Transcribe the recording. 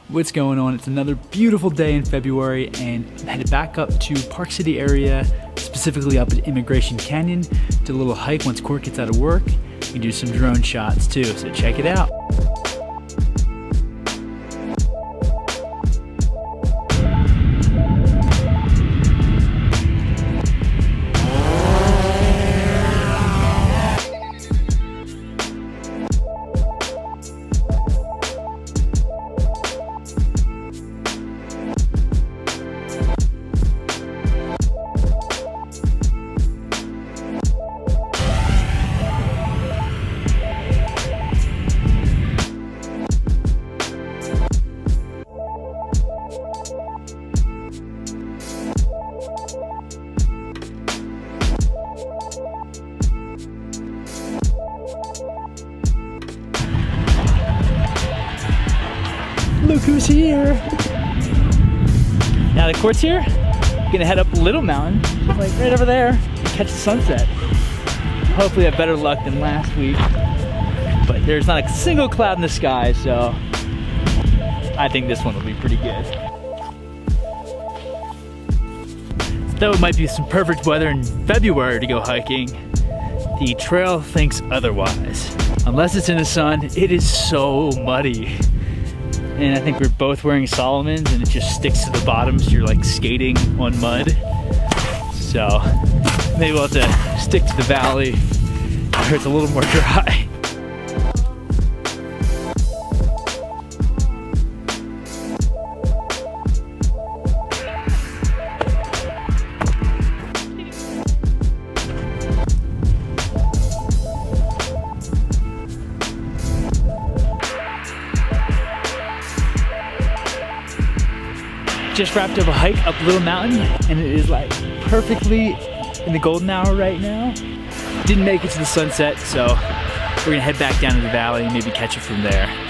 What's going on? It's another beautiful day in February and I'm headed back up to Park City area, specifically up at Emmigration Canyon. Did a little hike once Court gets out of work. We can do some drone shots too, so check it out. Look who's here! Now the Court's here. I'm gonna head up Little Mountain, like right over there, and catch the sunset. Hopefully have better luck than last week. But there's not a single cloud in the sky, so I think this one will be pretty good. Though it might be some perfect weather in February to go hiking, the trail thinks otherwise. Unless it's in the sun, it is so muddy. And I think we're both wearing Solomons and it just sticks to the bottom, so you're like skating on mud. So maybe we'll have to stick to the valley where it's a little more dry. Just wrapped up a hike up Little Mountain and it is like perfectly in the golden hour right now. Didn't make it to the sunset, so we're gonna head back down to the valley and maybe catch it from there.